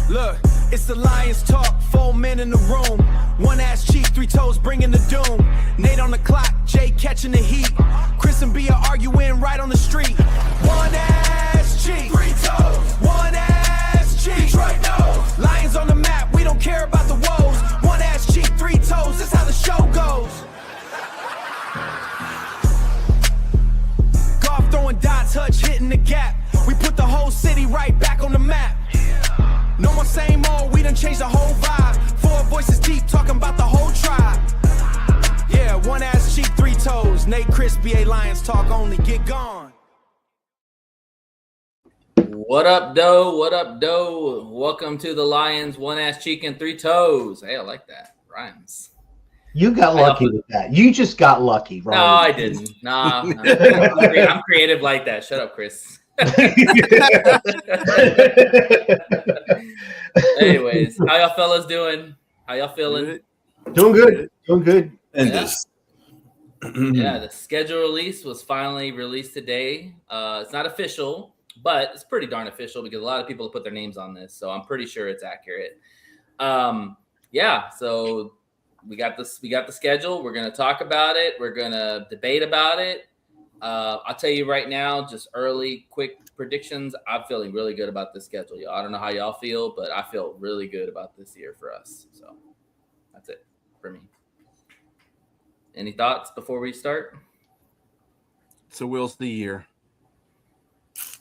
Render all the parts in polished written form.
Look, it's the Lions talk, 4 men in the room. One ass cheek, 3 toes bringing the doom. Nate on the clock, Jay catching the heat. Chris and B are arguing right on the street. One ass cheek, 3 toes. One ass cheek, Detroit knows. Lions on the map, we don't care about the woes. One ass cheek, 3 toes, that's how the show goes. Golf throwing dots, Hutch hitting the gap. We put the whole city right back on the map. No more same old, we done changed the whole vibe. 4 voices deep, talking about the whole tribe. Yeah, one ass cheek, 3 toes. Nate, Chris, BA Lions talk only, get gone. What up, doe? What up, doe? Welcome to the Lions, one ass cheek and 3 toes. Hey, I like that. Rhymes. You got lucky with that. You just got lucky, right? No, I didn't. Nah, I'm creative like that. Shut up, Chris. Anyways, how y'all fellas doing? How y'all feeling? Doing good. Doing good. And Yeah. this. Yeah, the schedule release was finally released today. It's not official, but it's pretty darn official because a lot of people have put their names on this, so I'm pretty sure it's accurate. Yeah, so we got this. We got the schedule. We're gonna talk about it. We're gonna debate about it. I'll tell you right now, just early, quick predictions. I'm feeling really good about this schedule, y'all. I don't know how y'all feel, but I feel really good about this year for us. So that's it for me. Any thoughts before we start? So Will's the year.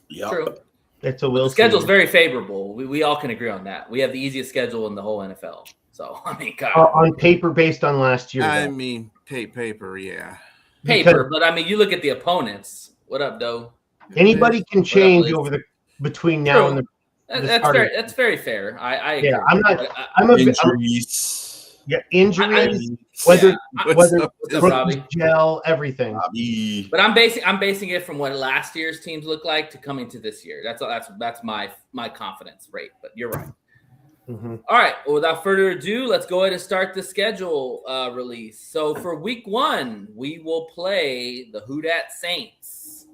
Yep. True. It's a Will. The schedule's very favorable. We all can agree on that. We have the easiest schedule in the whole NFL. So, I mean, God. On paper, based on last year. I though. mean, paper, yeah. Paper, but I mean, you look at the opponents. What up, Doe? Anybody can change Liz? over the between now and the. That's start of- very. That's very fair. I agree. Yeah, I'm not. I- I'm a Injuries. injuries, whether What's up, Robbie? gel, everything. Bobby. But I'm basing it from what last year's teams look like to coming to this year. That's my confidence rate. But you're right. Mm-hmm. All right. Well, without further ado, let's go ahead and start the schedule release. So for week 1, we will play the Houdat Saints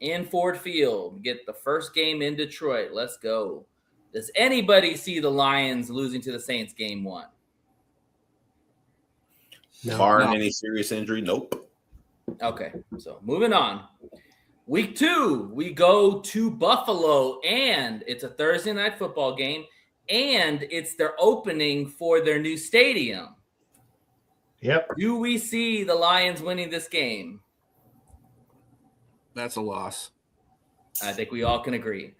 in Ford Field. Get the first game in Detroit. Let's go. Does anybody see the Lions losing to the Saints game 1? Barring any serious injury, nope. Okay. So moving on. Week 2, we go to Buffalo, and it's a Thursday night football game. And it's their opening for their new stadium. Yep. Do we see the Lions winning this game? That's a loss. I think we all can agree.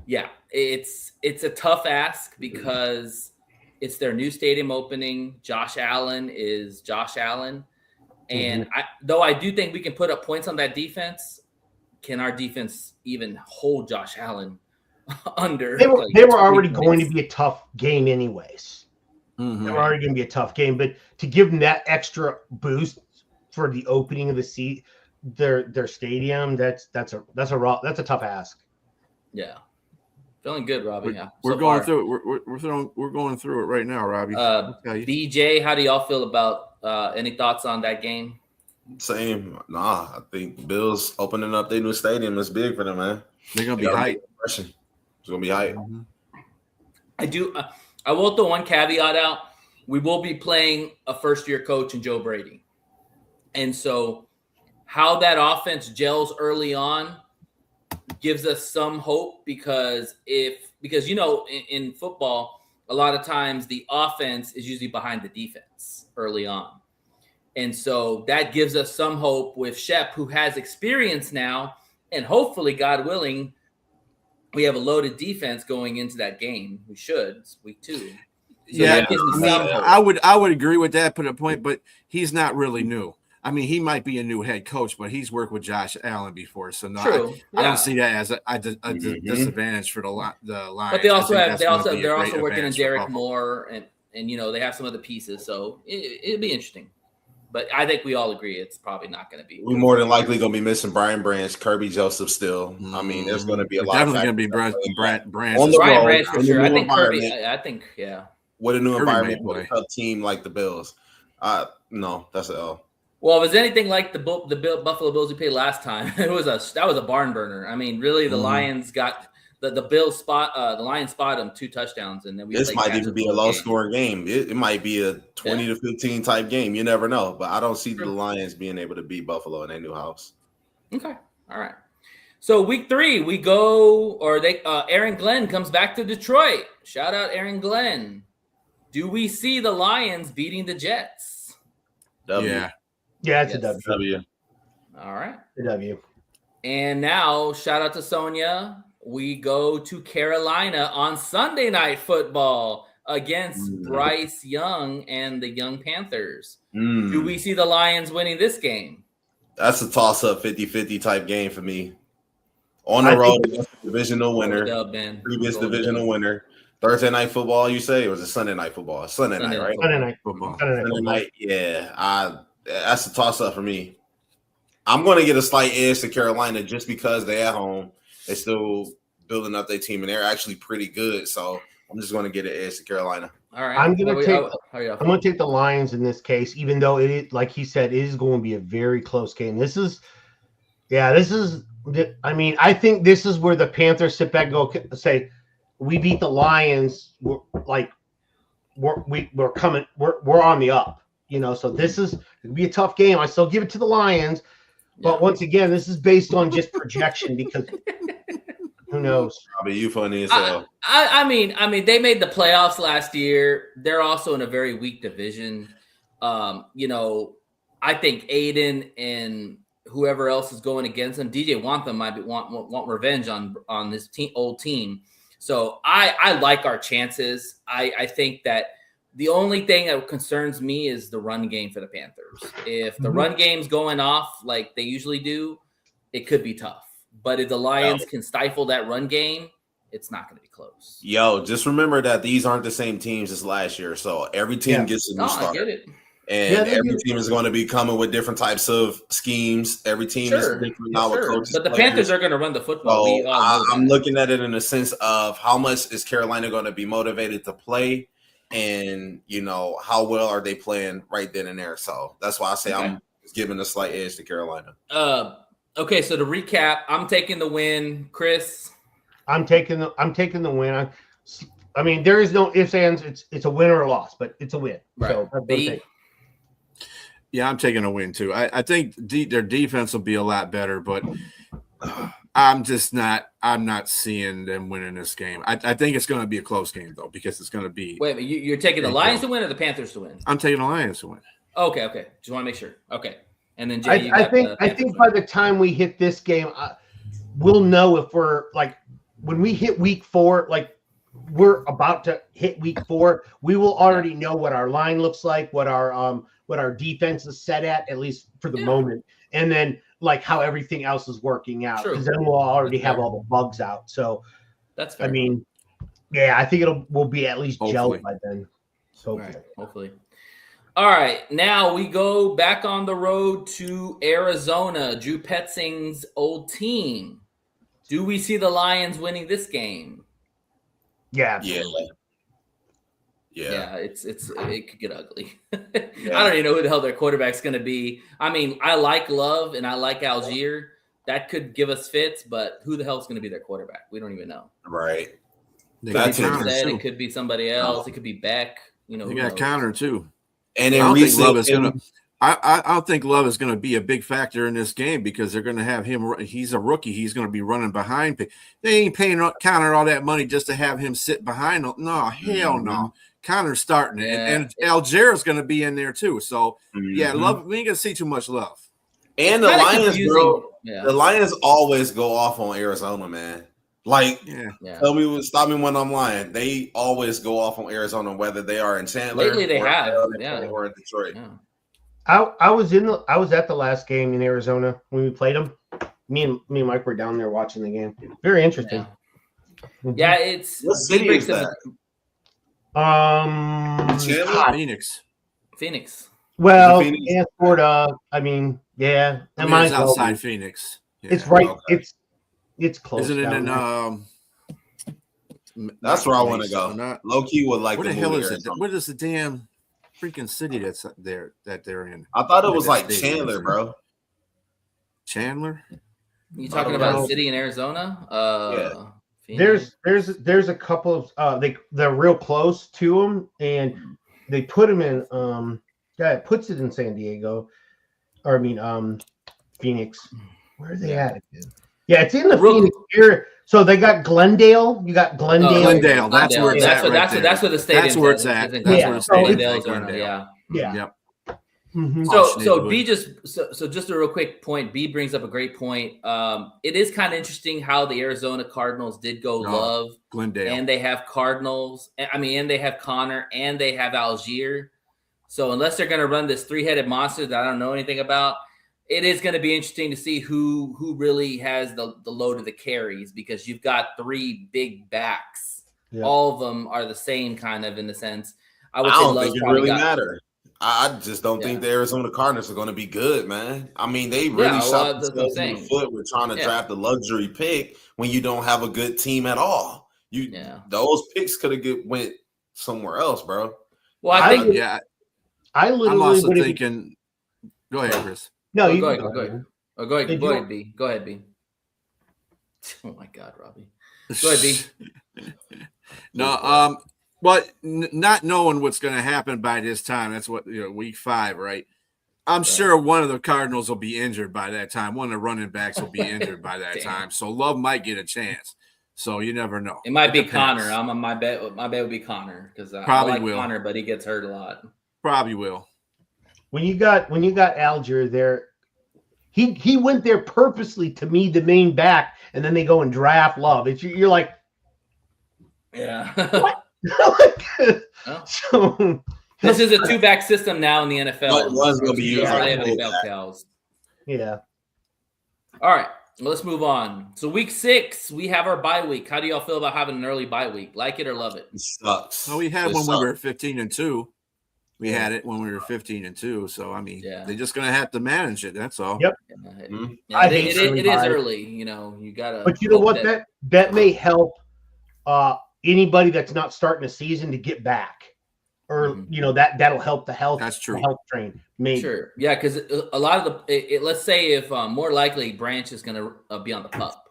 Yeah, it's a tough ask because it's their new stadium opening. Josh Allen is Josh Allen. And though I do think we can put up points on that defense, can our defense even hold Josh Allen under? They were already 20 going to minutes? be a tough game anyways. Mhm. They were already going to be a tough game, but to give them that extra boost for the opening of the their stadium, that's a tough ask. Yeah. Feeling good, Robbie. We're going through it. We're going through it right now, Robbie. I'll tell you. BJ, how do y'all feel about any thoughts on that game? Same. Nah, I think Bills opening up their new stadium is big for them, man. They're gonna be They gotta hyped. get impression. It's gonna be hype. I will throw one caveat out. We will be playing a first-year coach in Joe Brady. And so how that offense gels early on gives us some hope because in football, a lot of times the offense is usually behind the defense early on. And so that gives us some hope with Shep, who has experience now, and hopefully, God willing, we have a loaded defense going into that game. We should. It's week 2. So Yeah, that gives me some hope. I would agree with that to a point, but he's not really new. I mean, he might be a new head coach, but he's worked with Josh Allen before, so no, True. I don't see that as a disadvantage for the Lions. But they're also great working on advantage for Derek Buffalo. Moore, and they have some other pieces, so it'll be interesting. But I think we all agree it's probably not going to be. We're more than likely going to be missing Brian Branch, Kirby Joseph still. I mean, there's going to be a lot. Definitely going to be Branch. On the Brian road, Branch for sure. I think Kirby. With a new Kirby environment, with a tough team like the Bills. No, that's an L. Well, if it was anything like the Buffalo Bills we played last time, that was a barn burner. I mean, really, the Lions got the Bills spot. The Lions spot them 2 touchdowns, and then this might even be a low scoring game. It might be a 20 to 15 type game. You never know, but I don't see the Lions being able to beat Buffalo in their new house. Okay, all right. So week 3, we go, Aaron Glenn comes back to Detroit. Shout out Aaron Glenn. Do we see the Lions beating the Jets? W. Yeah, it's a W. W. All right. A W. And now, shout out to Sonia. We go to Carolina on Sunday Night Football against Bryce Young and the Young Panthers. Do we see the Lions winning this game? That's a toss-up 50-50 type game for me. On the road, divisional winner, previous divisional winner. Thursday night football, you say? Or was it Sunday night football? Sunday night, right? Sunday night football. Sunday night, yeah. That's a toss-up for me. I'm going to get a slight edge to Carolina just because they're at home. They're still building up their team, and they're actually pretty good. So I'm just going to get an edge to Carolina. All right. I'm going to take the Lions in this case, even though it is, like he said, it is going to be a very close game. I mean, I think this is where the Panthers sit back and go say, we beat the Lions. We're coming. We're on the up, So this is it'll be a tough game. I still give it to the Lions, but once again, this is based on just projection because who knows? Probably you funny as hell. I mean, they made the playoffs last year. They're also in a very weak division. I think Aiden and whoever else is going against them, DJ Wantham might want revenge on this old team. So I like our chances. I think that the only thing that concerns me is the run game for the Panthers. If the run game's going off like they usually do, it could be tough. But if the Lions can stifle that run game, it's not going to be close. Yo, just remember that these aren't the same teams as last year. So every team gets a new start. I get it. And every team is going to be coming with different types of schemes. Every team is different now with coaches. But the Panthers are going to run the football. So I'm looking at it in the sense of how much is Carolina going to be motivated to play, and how well are they playing right then and there. So that's why I say I'm giving a slight edge to Carolina. Okay, so to recap, I'm taking the win. Chris, I'm taking the win. I mean, there is no ifs, ands. It's a win or a loss, but it's a win. Right. So yeah, I'm taking a win too. I think their defense will be a lot better, but I'm not seeing them winning this game. I think it's going to be a close game though, because it's going to be. Wait, you're taking the Lions to win or the Panthers to win? I'm taking the Lions to win. Okay. Just want to make sure. Okay, and then Jay, I think by the time we hit this game, we'll know if we're like when we hit week 4, like we're about to hit week 4. We will already know what our line looks like, what our defense is set at least for the moment, and then like how everything else is working out. Because then we'll already have all the bugs out. So that's fair. I mean, I think we'll be at least gelled by then. So hopefully. All right, now we go back on the road to Arizona, Drew Petzing's old team. Do we see the Lions winning this game? Yeah. It could get ugly. I don't even know who the hell their quarterback's going to be. I mean, I like Love and I like Algier. That could give us fits, but who the hell is going to be their quarterback? We don't even know. Right. It could be somebody else. It could be Beck. They got Connor too. And I don't think Love is going to be a big factor in this game because they're going to have him. He's a rookie. He's going to be running behind. They ain't paying Connor all that money just to have him sit behind. No, hell no. Connor's starting it, and Algier is going to be in there too. So Love. We ain't going to see too much Love. And the Lions, bro. Yeah. The Lions always go off on Arizona, man. Like, stop me when I'm lying. They always go off on Arizona, whether they are in Chandler. Lately, they have, or in Detroit. Yeah. I was at the last game in Arizona when we played them. Me and Mike were down there watching the game. Very interesting. Yeah, it's what city is that? Phoenix. Well, Phoenix? yeah, sort of. I mean, yeah. I mean, it's outside Phoenix. Yeah. It's right. Okay. It's close. Isn't it down in That's where I want to go. Not, Low key would like where to the hell move is to it? Arizona. What is the damn freaking city that's there that they're in? I thought it was That like stadium Chandler, is in. bro. Chandler? You talking I don't about know. a city in Arizona? Yeah. Phoenix? There's a couple of they're real close to them, and they put them in. Yeah, it puts it in San Diego, or I mean, Phoenix. Where are they at again? Yeah, it's in the Phoenix area. So they got Glendale. You got Glendale. Glendale. That's where it's at. That's where the stadium. That's where it's at. That's That's where the stadium's at, Glendale. Yeah. Yeah. Yep. Mm-hmm. So B so just a real quick point. B brings up a great point. It is kind of interesting how the Arizona Cardinals did go love Glendale, and they have Cardinals. I mean, and they have Connor and they have Algier. So unless they're going to run this three-headed monster that I don't know anything about, it is going to be interesting to see who really has the load of the carries, because you've got three big backs. Yep. All of them are the same kind of in the sense. I don't think it really matters. I just don't think the Arizona Cardinals are going to be good, man. I mean, they really shot themselves in the foot with trying to draft a luxury pick when you don't have a good team at all. Those picks could have went somewhere else, bro. Well, I think I'm also thinking. Go ahead, Chris. No, you go ahead. Go ahead. Oh, go ahead. Go ahead, B. Go ahead, B. Oh my God, Robbie. Go ahead, B. No, but not knowing what's going to happen by this time, that's what week 5, right? I'm sure one of the Cardinals will be injured by that time. One of the running backs will be injured by that time. So Love might get a chance. So you never know. It might be Connor. My bet would be Connor, because I like Connor, but he gets hurt a lot. Probably will. When you got Algier there, he went there purposely to be the main back, and then they go and draft Love. You're like, yeah. What? So this is a 2-back system now in the NFL. It was going to be used. Yeah. All right. Well, let's move on. So week 6, we have our bye week. How do y'all feel about having an early bye week? Like it or love it? It sucks. Well, we had when we were 15-2. We had it when we were 15-2. So I mean, they're just going to have to manage it. That's all. Yep. Yeah, it is early. You gotta. But you know what? That may help anybody that's not starting a season to get back, or that'll help the health. That's true. The health train. Maybe. Sure. Yeah, because a lot of let's say if more likely Branch is going to be on the pup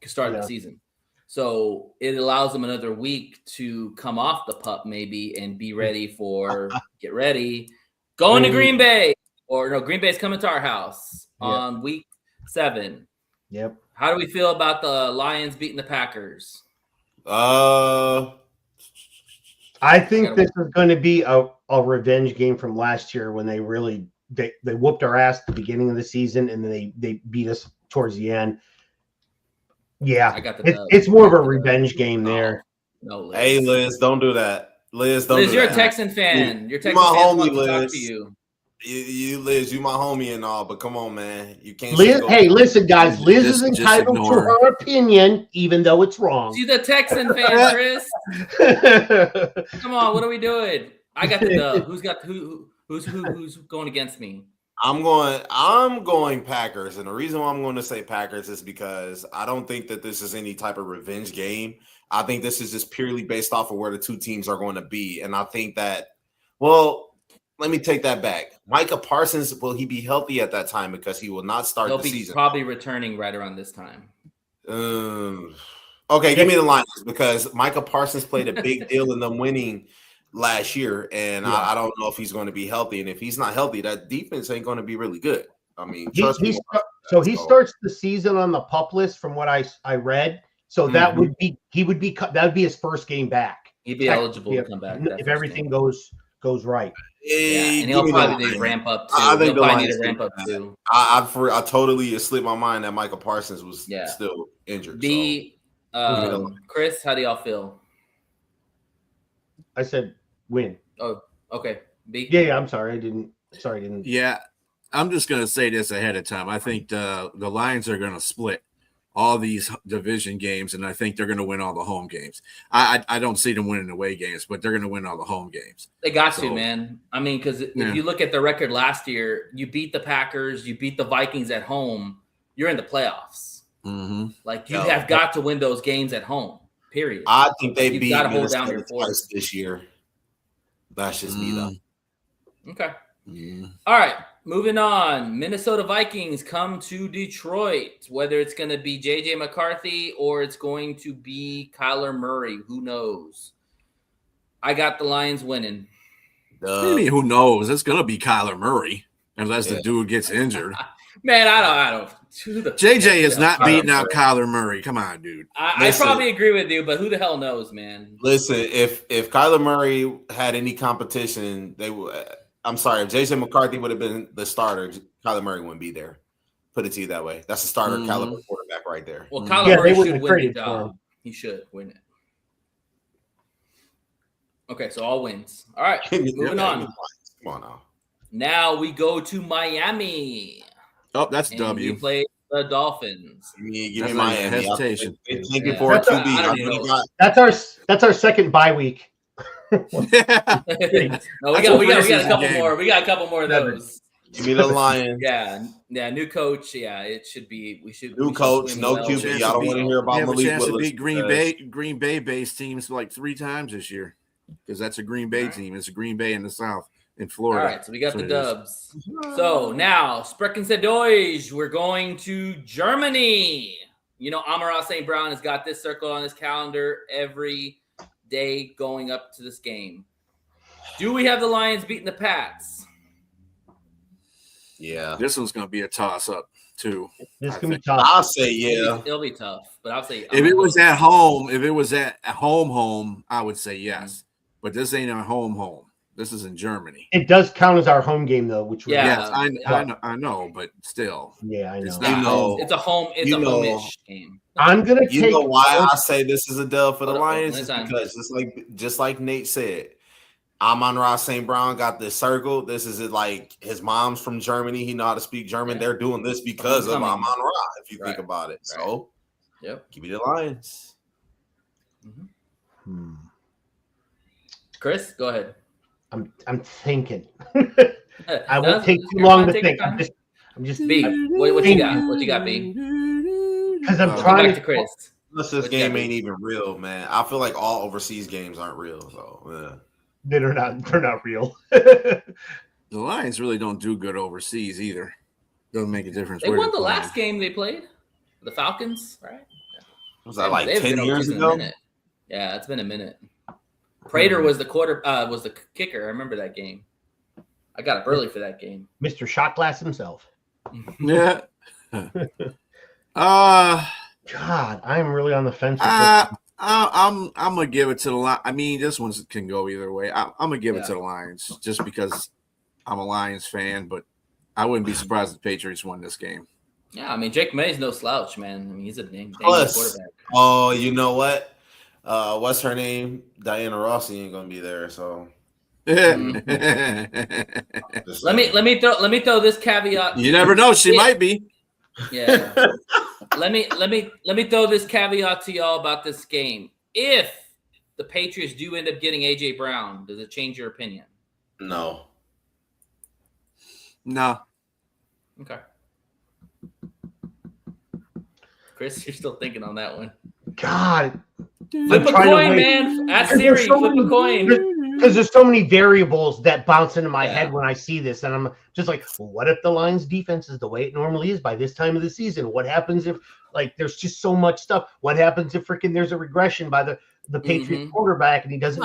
to start the season. So it allows them another week to come off the pup maybe and be ready for get ready, going to Green Bay, or no, Green Bay's coming to our house on week 7. Yep. How do we feel about the Lions beating the Packers? I think this is going to be a revenge game from last year when they really they whooped our ass at the beginning of the season, and then they beat us towards the end. Yeah, it's more of a revenge game there. No, Liz. Hey, Liz, don't do that. Liz, you're a Texan fan. You're Texan my fan. homie, Liz. Liz. Talk to you. You, Liz, you my homie and all, but come on, man. You can't. Liz, hey, listen, guys. Liz is entitled to her opinion, even though it's wrong. She's a Texan fan, Chris. Come on, what are we doing? I got the dub. Who's going against me? I'm going Packers, and the reason why I'm going to say Packers is because I don't think that this is any type of revenge game. I think this is just purely based off of where the two teams are going to be, and I think that, well, let me take that back. Micah Parsons, will he be healthy at that time? Because he will not start the season. Probably returning right around this time. Okay, give me the Lions, because Micah Parsons played a big deal in them winning last year, and I don't know if he's going to be healthy. And if he's not healthy, that defense ain't going to be really good. I mean, he starts the season on the PUP list from what I read. So that would be that would be his first game back. He'd be eligible to come back if everything goes right. Yeah, and he'll probably need to ramp up too. I think he'll need to ramp up too. I totally slipped my mind that Michael Parsons was still injured. Chris, how do y'all feel? I said win. Oh, okay. B. Yeah, I'm sorry. I didn't. Yeah, I'm just gonna say this ahead of time. I think the Lions are gonna split all these division games, and I think they're going to win all the home games. I don't see them winning away games, but they're going to win all the home games. They got to, man. I mean, because if you look at the record last year, you beat the Packers, you beat the Vikings at home, you're in the playoffs. Mm-hmm. Like you have got to win those games at home. Period. I think they beat got to hold down your twice this year. That's just me though. Okay. All right. Moving on. Minnesota Vikings come to Detroit. Whether it's going to be JJ McCarthy or it's going to be Kyler Murray, who knows? I got the Lions winning. What do you mean, who knows? It's going to be Kyler Murray unless the dude gets injured. Man, I don't. JJ is not beating out Kyler Murray. Come on, dude. I probably agree with you, but who the hell knows, man? Listen, if Kyler Murray had any competition, they would. I'm sorry, if JJ McCarthy would have been the starter, Kyler Murray wouldn't be there. Put it to you that way. That's a starter caliber quarterback right there. Well, Kyler Murray should win the job. He should win it. Okay, so all wins. All right, moving on. Come on now. Now we go to Miami. Oh, that's W. We play the Dolphins. Give me Miami. Hesitation. Thank you for a QB. That's our second bye week. No, we got a couple more. We got a couple more of those. Give me the Lions. Yeah, new coach. Yeah, it should be. We should new coach, no QB. I don't want to hear about Malik chance Willis. To beat Green Bay based teams like 3 times this year because that's a Green Bay team. It's a Green Bay in the South in Florida. All right, so we got the dubs. So now, Sprechen se Deutsch, we're going to Germany. You know, Amara St. Brown has got this circle on his calendar every day going up to this game. Do we have the Lions beating the Pats? Yeah. This one's going to be a toss-up, too. This is going to be tough. I'll say yeah. It'll be tough, but I'll say if it was at home, I would say yes. But this ain't a home. This is in Germany. It does count as our home game, though. Which yes, I know, but still. Yeah, I know. It's a home. It's a home-ish game. I'm gonna. You know why I say this is a dub for the Lions? Is because just like Nate said, Amon-Ra St. Brown got this circle. This is like his mom's from Germany. He know how to speak German. They're doing this because of Amon-Ra. If you think about it, so give me the Lions. Chris, go ahead. I'm thinking. I won't take too long to think. I'm just B. What you got? What you got, B? Because I'm trying to Chris. This game ain't even real, man. I feel like all overseas games aren't real. So they're not real. The Lions really don't do good overseas either. Doesn't make a difference. They won the last game they played. The Falcons, right? Was that like 10 years ago? Yeah, it's been a minute. Prater was the kicker. I remember that game. I got up early for that game. Mr. Shot Glass himself. Yeah. God, I'm really on the fence. I'm gonna give it to the Lions. I mean, this one can go either way. I'm gonna give it to the Lions just because I'm a Lions fan, but I wouldn't be surprised if the Patriots won this game. Yeah, I mean, Jake May's no slouch, man. I mean, he's a dang quarterback. Oh, you know what? What's her name? Diana Rossi ain't gonna be there, so. Let me throw this caveat. You never know; she might be. Yeah. let me throw this caveat to y'all about this game. If the Patriots do end up getting AJ Brown, does it change your opinion? No. Okay. Chris, you're still thinking on that one. God. Flip a coin, man. Ask Siri, flip a coin. Because there's so many variables that bounce into my head when I see this. And I'm just like, well, what if the Lions defense is the way it normally is by this time of the season? What happens if, like, there's just so much stuff? What happens if freaking there's a regression by the Patriot quarterback and he doesn't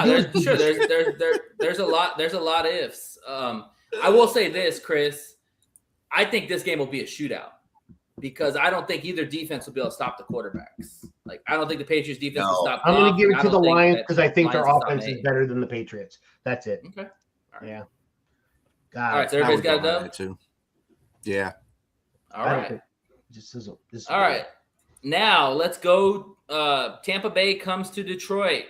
there's a lot of ifs. I will say this, Chris. I think this game will be a shootout because I don't think either defense will be able to stop the quarterbacks. Like, I don't think the Patriots defense will stop. I'm going to give it to the Lions because I think their offense is better than the Patriots. That's it. Okay. All right. Yeah. God. All right. So everybody's got a dub too. Yeah. All right. This is all right. Now let's go. Tampa Bay comes to Detroit.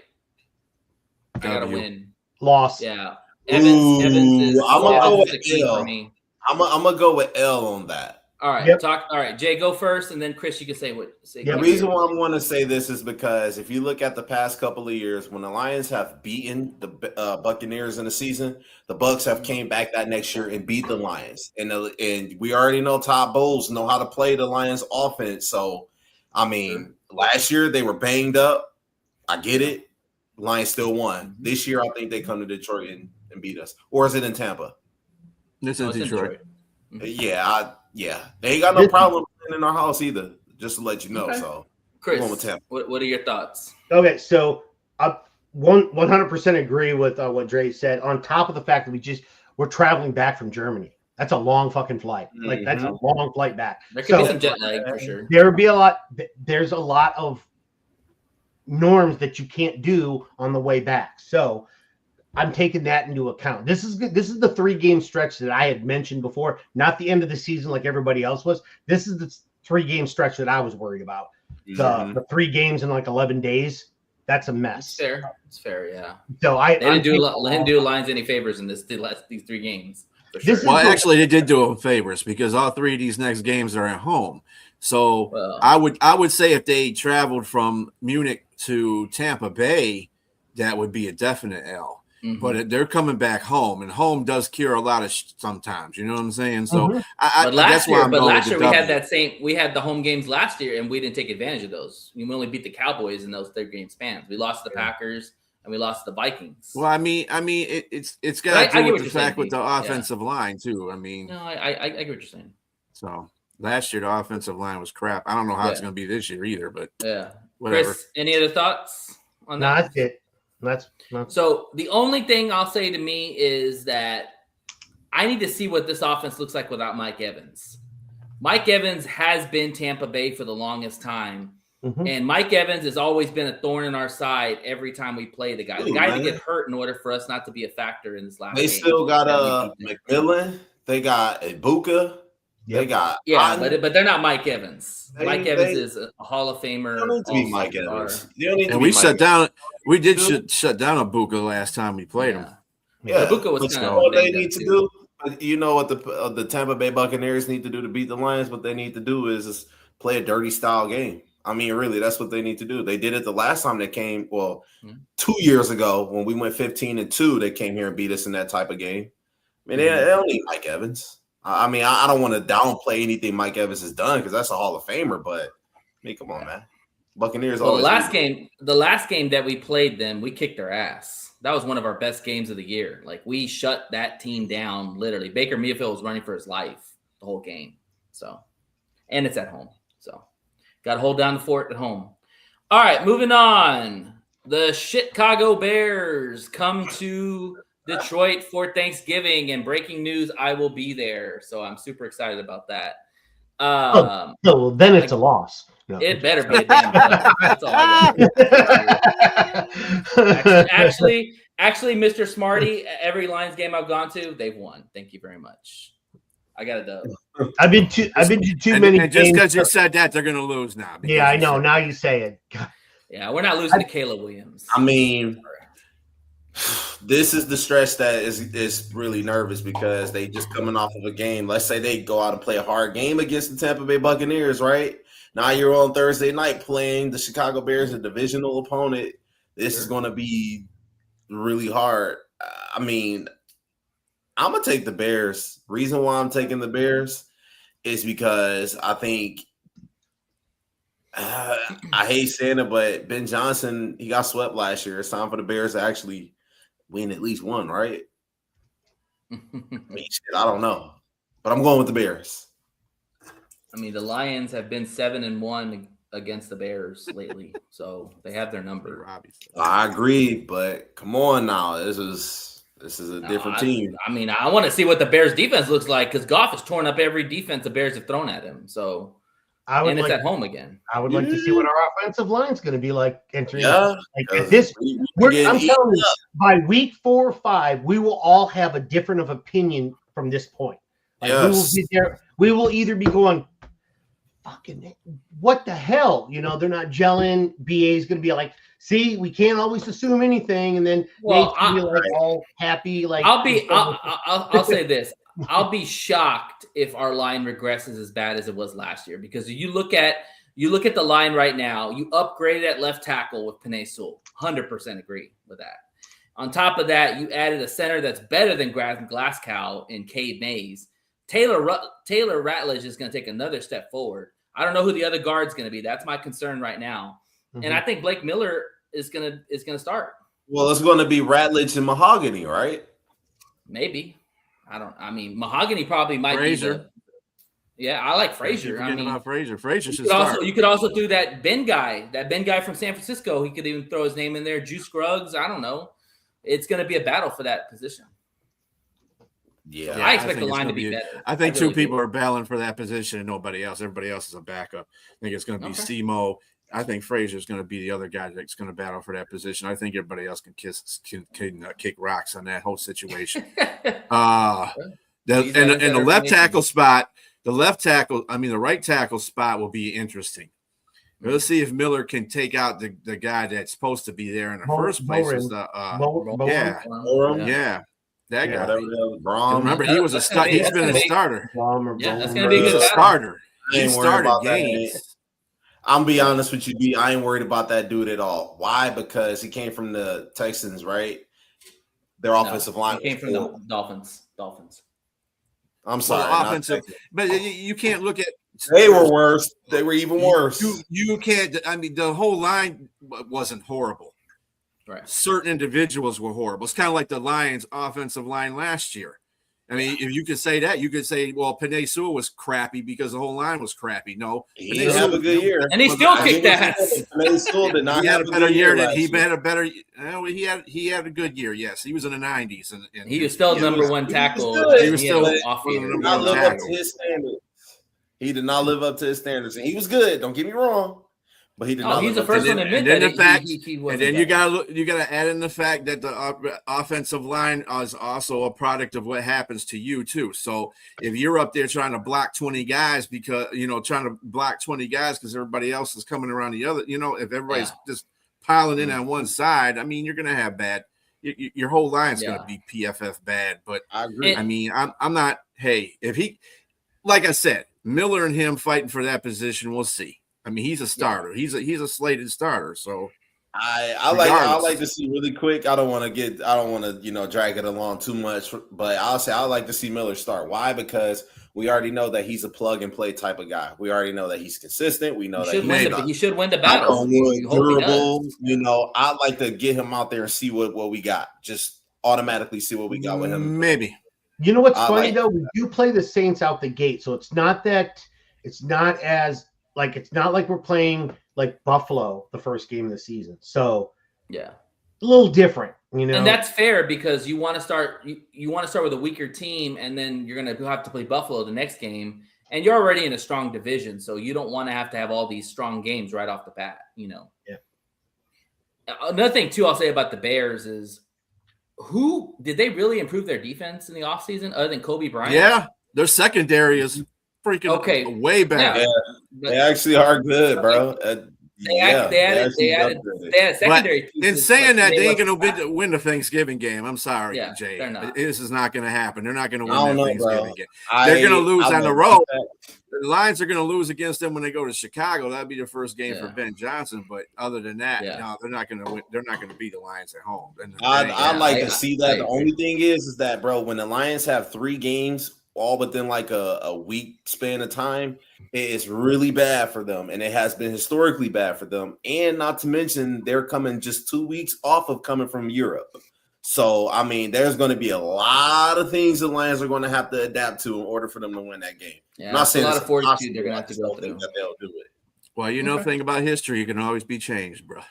I gotta win. Loss. Yeah. Evans is I'm gonna go with the key L. for me. I'm gonna go with L on that. All right, Yep. All right, Jay, go first, and then Chris, you can say what. Yeah, The reason why I'm going to say this is because if you look at the past couple of years, when the Lions have beaten the Buccaneers in the season, the Bucs have came back that next year and beat the Lions. And we already know Todd Bowles know how to play the Lions offense. So, I mean, last year they were banged up. I get it. Lions still won. This year, I think they come to Detroit and beat us. Or is it in Tampa? It's in Detroit. Yeah, they ain't got no problem in our house either. Just to let you know. Okay. So, Chris, what are your thoughts? Okay, so I 100% agree with what Dre said. On top of the fact that we're traveling back from Germany. That's a long fucking flight. Like that's a long flight back. There could be some jet lag for sure. There would be a lot. There's a lot of norms that you can't do on the way back. So I'm taking that into account. This is good. This is the 3-game stretch that I had mentioned before, not the end of the season like everybody else was. This is the 3-game stretch that I was worried about. The 3 games in like 11 days. That's a mess. It's fair, yeah. So they didn't do Lions any favors in these 3 games. For sure. Well, actually, they did do them favors because all 3 of these next games are at home. So I would say if they traveled from Munich to Tampa Bay, that would be a definite L. Mm-hmm. But they're coming back home, and home does cure a lot of sometimes. You know what I'm saying? So last year we had the home games last year, and we didn't take advantage of those. We only beat the Cowboys in those 3-game spans. We lost the Packers and we lost the Vikings. Well, I mean, it's got to do with the fact with the offensive line too. I mean, no, I get what you're saying. So last year the offensive line was crap. I don't know how it's going to be this year either, but whatever. Chris, any other thoughts on that? No, that's it. So the only thing I'll say to me is that I need to see what this offense looks like without Mike Evans. Mike Evans has been Tampa Bay for the longest time. Mm-hmm. And Mike Evans has always been a thorn in our side every time we play the guy. The guy to get hurt in order for us not to be a factor in this last game. They still got McMillan. They got Ibuka. They got but they're not Mike Evans. Mike Evans is a Hall of Famer. They don't need to be Mike Evans. We did shut down Ibuka the last time we played him. Yeah, Ibuka was kind of what they need to do. You know what the Tampa Bay Buccaneers need to do to beat the Lions? What they need to do is play a dirty style game. I mean, really, that's what they need to do. They did it the last time they came. Well, 2 years ago when we went 15-2, they came here and beat us in that type of game. I mean, they don't need Mike Evans. I mean, I don't want to downplay anything Mike Evans has done because that's a Hall of Famer. But I mean, come on, man. Buccaneers. Well, the last game that we played them, we kicked their ass. That was one of our best games of the year. Like we shut that team down. Literally, Baker Mayfield was running for his life the whole game. So, and it's at home. So, got to hold down the fort at home. All right, moving on. The Chicago Bears come to Detroit for Thanksgiving, and breaking news, I will be there. So I'm super excited about that. So then it's a loss. No. It better be a damn loss. That's all I want. Actually, Mr. Smarty, every Lions game I've gone to, they've won. Thank you very much. I got a dub. I've been to too many and just because you said that, they're going to lose now. Yeah, I know. Now you say it. Yeah, we're not losing to Caleb Williams. I mean, this is the stretch that is really nervous because they just coming off of a game. Let's say they go out and play a hard game against the Tampa Bay Buccaneers, right? Now you're on Thursday night playing the Chicago Bears, a divisional opponent. This is going to be really hard. I mean, I'm going to take the Bears. Reason why I'm taking the Bears is because I think I hate saying it, but Ben Johnson, he got swept last year. It's time for the Bears to actually win at least one, right? I mean, shit, I don't know. But I'm going with the Bears. I mean, the Lions have been 7-1 against the Bears lately, so they have their number. Obviously, I agree, but come on now, this is a different team. I mean, I want to see what the Bears defense looks like because Goff has torn up every defense the Bears have thrown at him. So, and it's at home again. I would like to see what our offensive line is going to be like entering. Yeah, like at this, I'm telling you, by week 4 or 5, we will all have a different of opinion from this point. Like we will be there. We will either be going, fucking what the hell? You know, they're not gelling. BA is going to be like, see, we can't always assume anything, and then Nate's going to be like all happy. Like I'll say this: I'll be shocked if our line regresses as bad as it was last year, because you look at the line right now. You upgraded at left tackle with Penei Sewell. 100% agree with that. On top of that, you added a center that's better than Glasgow in Cade Mays. Taylor Ratledge is going to take another step forward. I don't know who the other guard's going to be. That's my concern right now. Mm-hmm. And I think Blake Miller is going to start. Well, it's going to be Ratledge and Mahogany, right? Maybe. I mean, Mahogany probably might Frazier. Yeah, I like Frazier. I mean, about Frazier. Frazier should start. You could also do that Ben guy from San Francisco. He could even throw his name in there. Juice Scruggs. I don't know. It's going to be a battle for that position. Yeah, I expect the line to be better. I think two people are battling for that position and nobody else. Everybody else is a backup. I think it's going to be Semo. I think Frazier's going to be the other guy that's going to battle for that position. I think everybody else can kick rocks on that whole situation. The left tackle spot, the right tackle spot will be interesting. Let's see if Miller can take out the guy that's supposed to be there in the first place. That guy. Remember, he was a he's been a starter. Yeah, that's going to be a good starter. He started games. I'm be honest with you, D. I ain't worried about that dude at all. Why? Because he came from the Texans, right? Their offensive line came from the Dolphins. I'm sorry, offensive, but you can't look at. They were worse. They were even worse. You can't. I mean, the whole line wasn't horrible. Right. Certain individuals were horrible. It's kind of like the Lions' offensive line last year. I mean, if you could say that, you could say, well, Penei Sewell was crappy because the whole line was crappy. No, he didn't have a good year, and he still kicked ass. Penei Sewell did not have a better year. He had a good year. Yes, he was in the 90s, and he was still number one tackle. He was still off. He did not live up to his standards. He did not live up to his standards, and he was good. Don't get me wrong. But he did not. He's the first one to admit that. And then you gotta add in the fact that the offensive line is also a product of what happens to you too. So if you're up there trying to block 20 guys because everybody else is coming around the other, if everybody's just piling in on one side, I mean, you're gonna have bad. Your whole line's gonna be PFF bad. But I agree. I mean, I'm not. Hey, if he, like I said, Miller and him fighting for that position, we'll see. I mean, he's a starter. He's a slated starter. So I like to see really quick. I don't want to drag it along too much, but I'll say I like to see Miller start. Why? Because we already know that he's a plug and play type of guy. We already know that he's consistent. We know he should win the battle. Durable. I'd like to get him out there and see what we got. Just automatically see what we got with him. Maybe. You know what's funny though? We do play the Saints out the gate, so it's not like we're playing like Buffalo the first game of the season. So yeah, a little different, And that's fair because you want to start with a weaker team, and then you're going to have to play Buffalo the next game, and you're already in a strong division, so you don't want to have all these strong games right off the bat. Yeah. Another thing too, I'll say about the Bears is, who did they really improve their defense in the offseason other than Kobe Bryant? Yeah, their secondary is freaking way better. Yeah, they actually are good, bro. They added secondary. In saying that, they ain't going to win the Thanksgiving game. I'm sorry, Jay. This is not going to happen. They're not going to win that Thanksgiving game. They're going to lose on the road. The Lions are going to lose against them when they go to Chicago. That'd be the first game for Ben Johnson. But other than that, no, they're not going to win. They're not going to beat the Lions at home. I'd like to see that. The only thing is that, bro, when the Lions have 3 games all within like a week span of time, it's really bad for them, and it has been historically bad for them. And not to mention, they're coming just 2 weeks off of coming from Europe. So, I mean, there's going to be a lot of things the Lions are going to have to adapt to in order for them to win that game. Yeah, I'm not saying a lot of fortitude they're going to have to go through. That they'll do it. Well, thing about history, you can always be changed, bro.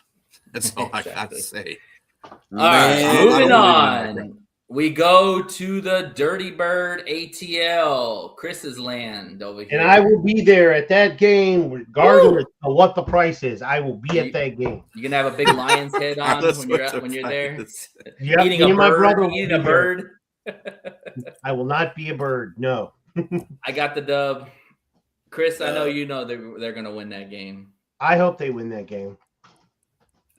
That's all I got to say. All right, moving on. We go to the Dirty Bird ATL, Chris's land over here. And I will be there at that game, regardless of what the price is. I will be at that game. You're going to have a big lion's head on when you're there? Yep, eating a bird? I will not be a bird, no. I got the dub. Chris, I know they're going to win that game. I hope they win that game.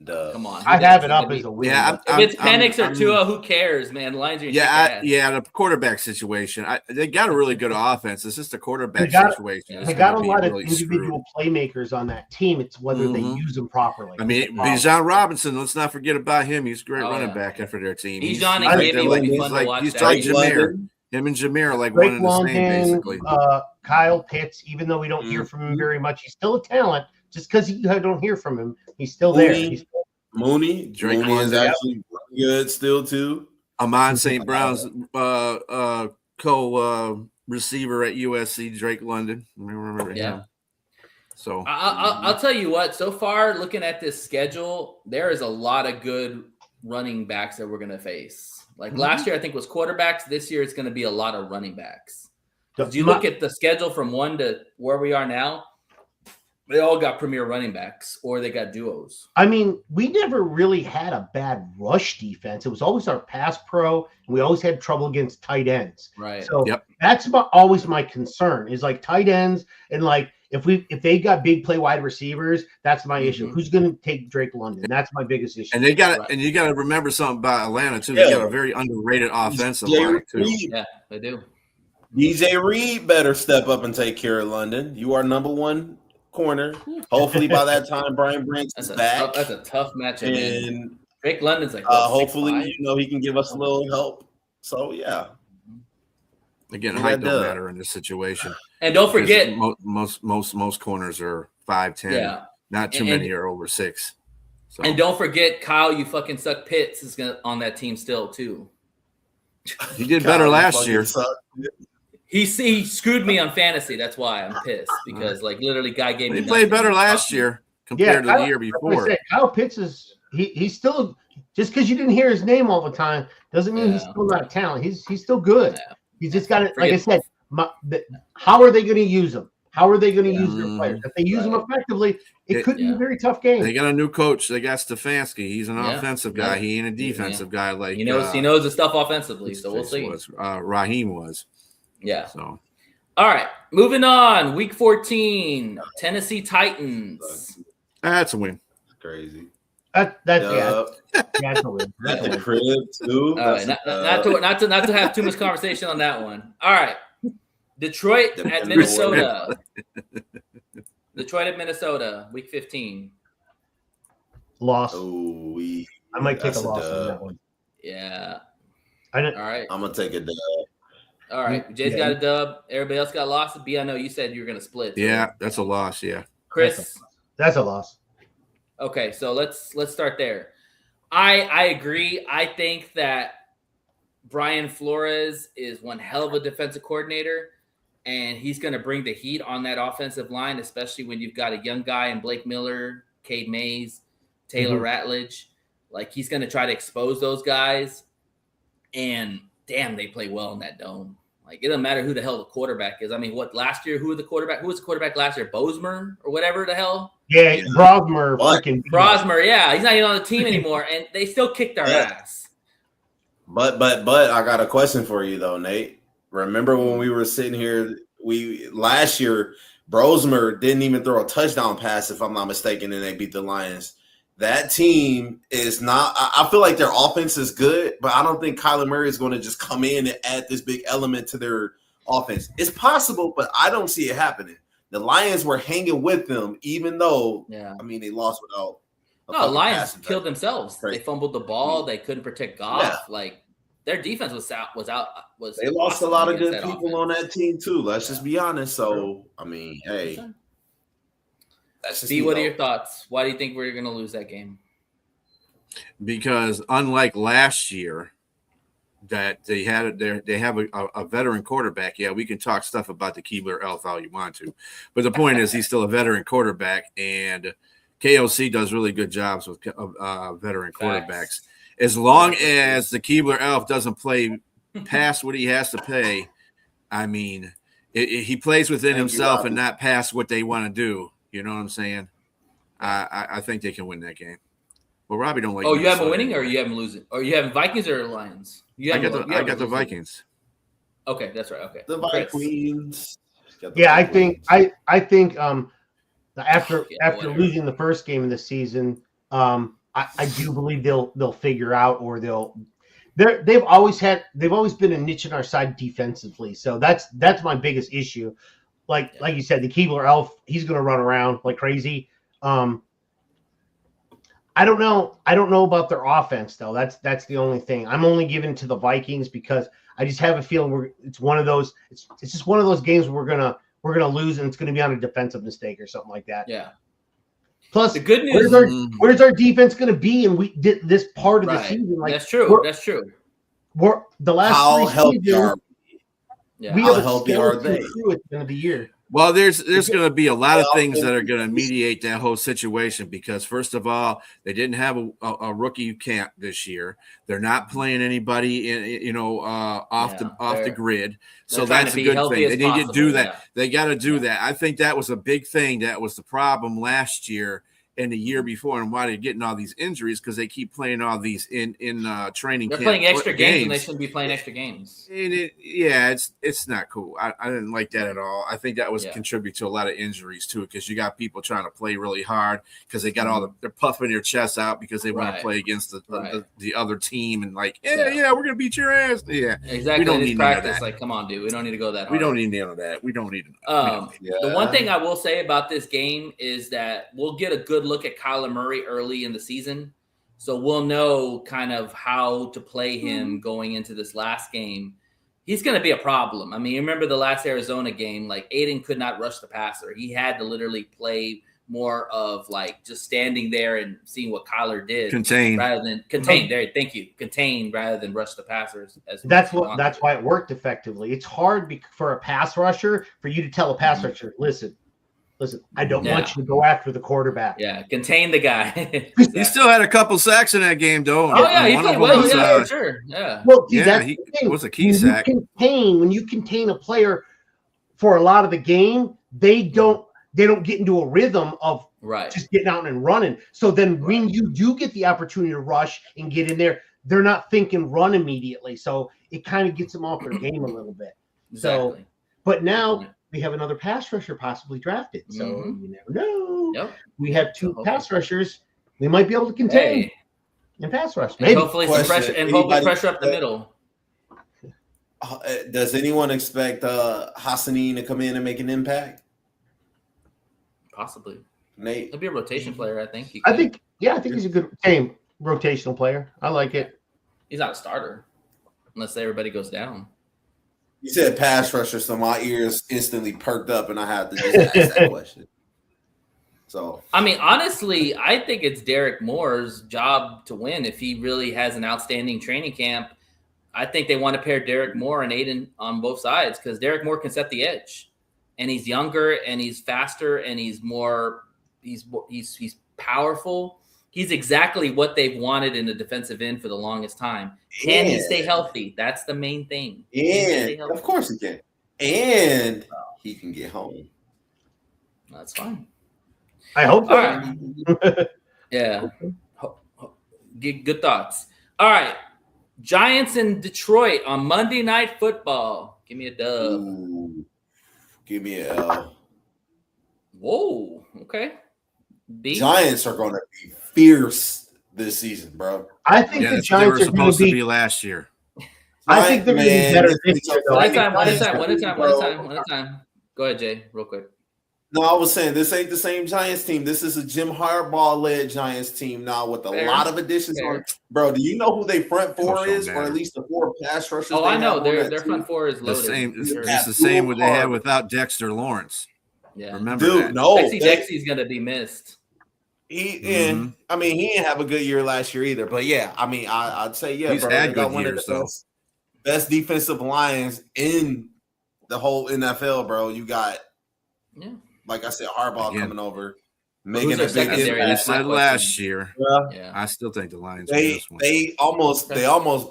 Come on. I have it up as a win. Yeah, if it's Penix or Tua, who cares, man? Lions are the quarterback situation. They got a really good offense. It's just a quarterback situation. They got a lot of individual playmakers on that team. It's whether they use them properly. I mean, Bijan Robinson. Let's not forget about him. He's a great running back for their team. Bijan and Gibby would be fun to watch. He's like Jameer. Him and Jameer are like Drake one and the London, same, basically. Kyle Pitts, even though we don't hear from him very much, he's still a talent. Just because you don't hear from him, he's still there. Mooney is actually good still too. Amon St. Brown's co-receiver at USC, Drake London. Remember him. So I'll tell you what. So far, looking at this schedule, there is a lot of good running backs that we're going to face. Like last year, I think was quarterbacks. This year, it's going to be a lot of running backs. If you look at the schedule from 1 to where we are now, they all got premier running backs or they got duos. I mean, we never really had a bad rush defense. It was always our pass pro, and we always had trouble against tight ends. Right. So that's always my concern is like tight ends, and like if they got big play wide receivers, that's my issue. Who's going to take Drake London? That's my biggest issue. And you got to remember something about Atlanta too. They got a very underrated offensive line too. Yeah, they do. DJ Reed better step up and take care of London. You are number one corner. Hopefully by that time Brian Branch is back. That's a tough matchup. And Drake London's like hopefully 6'5". he can give us a little help. So again, height don't matter in this situation. And don't forget, most corners are 5'10". Yeah, not too many are over 6. So. And don't forget, Kyle, you fucking suck. Pitts is on that team still too. He did better last year. He screwed me on fantasy. That's why I'm pissed because literally guy gave me. He played better last year compared to the year before. Kyle Pitts is he's still just because you didn't hear his name all the time doesn't mean he's still not a talent. He's still good. Yeah. He's just got it. Like I said, how are they going to use him? How are they going to use their players? If they use them effectively, it could be a very tough game. They got a new coach. They got Stefanski. He's an offensive guy. He ain't a defensive guy. Like he knows the stuff offensively. So we'll see. Raheem was. Yeah. So, all right, moving on. Week 14, Tennessee Titans. That's a win. Crazy. That's a win. That's a crib too. Not to have too much conversation on that one. All right, Detroit at Minnesota. Detroit at Minnesota, Week 15. Loss. Oh, I might take a loss on that one. Yeah. All right. I'm gonna take a dub. All right, Jay's got a dub. Everybody else got lost. B, I know you said you were going to split. So. Yeah, that's a loss. Yeah, Chris, that's a loss. Okay, so let's start there. I agree. I think that Brian Flores is one hell of a defensive coordinator, and he's going to bring the heat on that offensive line, especially when you've got a young guy in Blake Miller, Cade Mays, Taylor Ratledge. Like he's going to try to expose those guys, and damn, they play well in that dome. Like it doesn't matter who the hell the quarterback is. I mean, last year? Who was the quarterback last year? Bozemer or whatever the hell? Yeah, Brosmer. Brosmer. Yeah, he's not even on the team anymore, and they still kicked our ass. But I got a question for you though, Nate. Remember when we were sitting here? Last year, Brosmer didn't even throw a touchdown pass, if I'm not mistaken, and they beat the Lions. That team is not – I feel like their offense is good, but I don't think Kyler Murray is going to just come in and add this big element to their offense. It's possible, but I don't see it happening. The Lions were hanging with them, even though, they lost without – No, the Lions killed themselves. They fumbled the ball. They couldn't protect Goff. Yeah. Like, their defense was they lost a lot of good people on that team, too. Let's just be honest. So, hey – B, what are your thoughts? Why do you think we're going to lose that game? Because unlike last year, that they have a veteran quarterback. Yeah, we can talk stuff about the Keebler Elf all you want to, but the point is he's still a veteran quarterback, and KOC does really good jobs with veteran quarterbacks. As long as the Keebler Elf doesn't play past what he has to pay, he plays within himself and not past what they want to do. You know what I'm saying? I think they can win that game. Well, Robbie don't like. Oh, you have them winning, or you have them losing, or you have Vikings or Lions? I got the Vikings. Okay, that's right. Okay, the Vikings. Yeah, I think after losing the first game of the season, I do believe they'll figure out, or they've always been a niche on our side defensively. So that's my biggest issue. Like you said, the Keebler Elf, he's going to run around like crazy. I don't know about their offense though. That's the only thing. I'm only giving to the Vikings because I just have a feeling it's one of those. It's just one of those games we're gonna lose, and it's gonna be on a defensive mistake or something like that. Yeah. Plus, the good news, where's our defense gonna be? And we did this part of the season. Like that's true. That's true. We're the last how three healthy seasons, are we how have a healthy are they? crew at the end of the year. Well, there's going to be a lot of things that are going to mediate that whole situation because, first of all, they didn't have a rookie camp this year. They're not playing anybody, off the grid. So that's a good thing. They need to do that. Yeah. They got to do that. I think that was a big thing. That was the problem last year and the year before, and why they're getting all these injuries because they keep playing all these in training. They're playing extra games, and they shouldn't be playing extra games. And it's not cool. I didn't like that at all. I think that was contribute to a lot of injuries too, because you got people trying to play really hard because they got they're puffing their chests out because they want to play against the other team and like we're gonna beat your ass. Yeah, exactly. We don't need practice. Like, come on, dude. We don't need to go that hard. We don't need none of that. We don't need. The one thing I will say about this game is that we'll get a good look at Kyler Murray early in the season. So we'll know kind of how to play him going into this last game. He's going to be a problem. I mean, remember the last Arizona game, like Aiden could not rush the passer. He had to literally play more of like just standing there and seeing what Kyler did. Contain rather than rush the passers. That's why it worked effectively. It's hard for a pass rusher for you to tell a pass rusher, listen, I don't want you to go after the quarterback. Yeah, contain the guy. He still had a couple sacks in that game, though. Oh, yeah, he played well. Yeah, for sure. Yeah. Well, he was a key sack. When you contain a player for a lot of the game, they don't get into a rhythm of just getting out and running. So then when you do get the opportunity to rush and get in there, they're not thinking run immediately. So it kind of gets them off their game a little bit. Exactly. So, but now we have another pass rusher possibly drafted. So you never know. Yep. We have two pass rushers. They might be able to contain and pass rush. Maybe. And hopefully pressure up the middle. Does anyone expect Hassanin to come in and make an impact? Possibly. Nate. He'll be a rotation player, I think. I think he's a good rotational player. I like it. He's not a starter unless everybody goes down. You said pass rusher, so my ears instantly perked up, and I had to just ask that question. So, I mean, honestly, I think it's Derek Moore's job to win if he really has an outstanding training camp. I think they want to pair Derek Moore and Aiden on both sides because Derek Moore can set the edge, and he's younger and he's faster and he's powerful. He's exactly what they've wanted in the defensive end for the longest time. Can he stay healthy? That's the main thing. And of course he can. And he can get home. That's fine. I hope so. Right. Yeah. Good thoughts. All right. Giants in Detroit on Monday Night Football. Give me a dub. Ooh. Give me a L. Whoa. Okay. Giants are going to be fierce this season, bro. I think the Giants are supposed to be last year. I think they're going to be better this year. One at a time. Go ahead, Jay, real quick. No, I was saying this ain't the same Giants team. This is a Jim Harbaugh-led Giants team now with a lot of additions. Bro, do you know who they front four is, or at least the four pass rushers? Oh, I know. Their front four is loaded. It's the same what they had without Dexter Lawrence. Yeah, remember that. No, Dexy's gonna be missed. He didn't have a good year last year either. But yeah, I mean, I'd say he's had good years though. Best defensive lines in the whole NFL, bro. You got, like I said, Harbaugh coming over, making a big impact. Said last year. Yeah, I still think the Lions. They almost